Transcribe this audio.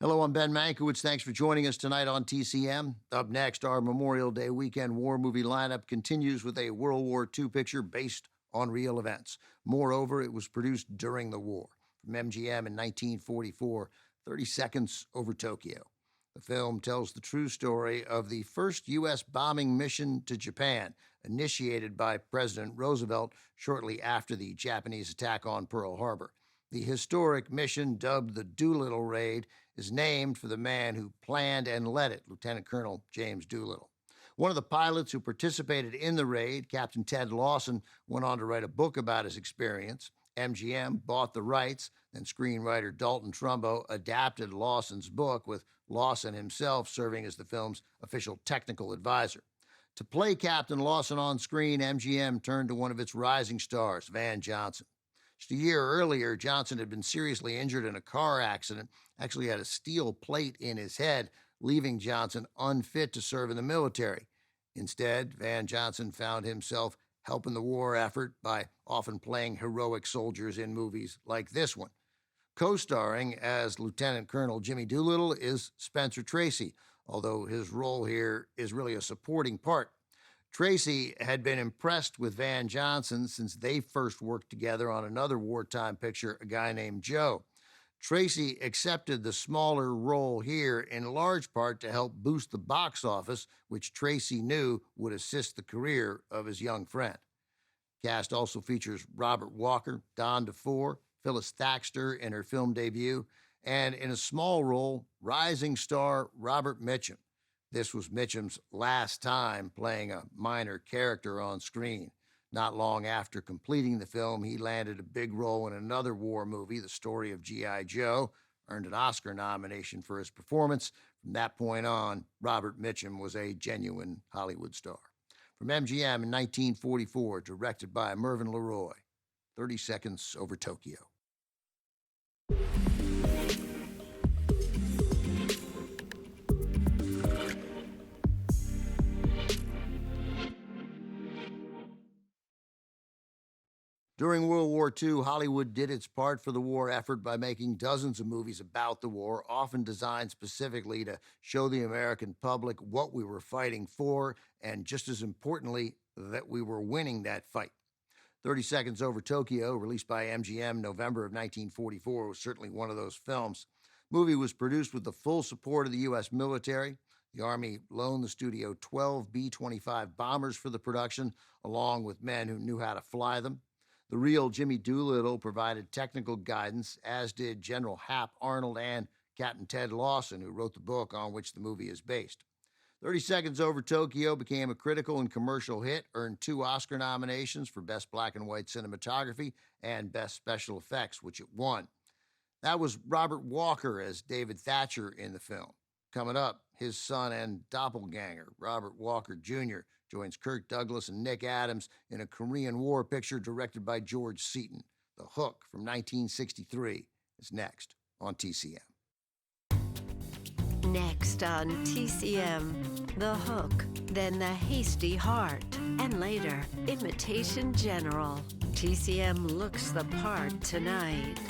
Hello, I'm Ben Mankiewicz. Thanks for joining us tonight on TCM. Up next, our Memorial Day weekend war movie lineup continues with a World War II picture based on real events. Moreover, it was produced during the war. From MGM in 1944, 30 Seconds Over Tokyo. The film tells the true story of the first U.S. bombing mission to Japan, initiated by President Roosevelt shortly after the Japanese attack on Pearl Harbor. The historic mission, dubbed the Doolittle Raid, is named for the man who planned and led it, Lieutenant Colonel James Doolittle. One of the pilots who participated in the raid, Captain Ted Lawson, went on to write a book about his experience. MGM bought the rights, then screenwriter Dalton Trumbo adapted Lawson's book, with Lawson himself serving as the film's official technical advisor. To play Captain Lawson on screen, MGM turned to one of its rising stars, Van Johnson. Just a year earlier, Johnson had been seriously injured in a car accident, actually had a steel plate in his head, leaving Johnson unfit to serve in the military. Instead, Van Johnson found himself helping the war effort by often playing heroic soldiers in movies like this one. Co-starring as Lieutenant Colonel Jimmy Doolittle is Spencer Tracy, although his role here is really a supporting part. Tracy had been impressed with Van Johnson since they first worked together on another wartime picture, A Guy Named Joe. Tracy accepted the smaller role here in large part to help boost the box office, which Tracy knew would assist the career of his young friend. Cast also features Robert Walker, Don DeFore, Phyllis Thaxter in her film debut, and in a small role, rising star Robert Mitchum. This was Mitchum's last time playing a minor character on screen. Not long after completing the film, he landed a big role in another war movie, The Story of G.I. Joe, earned an Oscar nomination for his performance. From that point on, Robert Mitchum was a genuine Hollywood star. From MGM in 1944, directed by Mervyn LeRoy, 30 Seconds Over Tokyo. During World War II, Hollywood did its part for the war effort by making dozens of movies about the war, often designed specifically to show the American public what we were fighting for, and just as importantly, that we were winning that fight. 30 Seconds Over Tokyo, released by MGM November of 1944, was certainly one of those films. The movie was produced with the full support of the U.S. military. The Army loaned the studio 12 B-25 bombers for the production, along with men who knew how to fly them. The real Jimmy Doolittle provided technical guidance, as did General Hap Arnold and Captain Ted Lawson, who wrote the book on which the movie is based. 30 Seconds Over Tokyo became a critical and commercial hit, earned 2 Oscar nominations for Best Black and White Cinematography and Best Special Effects, which it won. That was Robert Walker as David Thatcher in the film. Coming up, his son and doppelganger, Robert Walker Jr., joins Kirk Douglas and Nick Adams in a Korean War picture directed by George Seaton. The Hook from 1963 is next on TCM. Next on TCM, The Hook, then The Hasty Heart, and later, Imitation General. TCM looks the part tonight.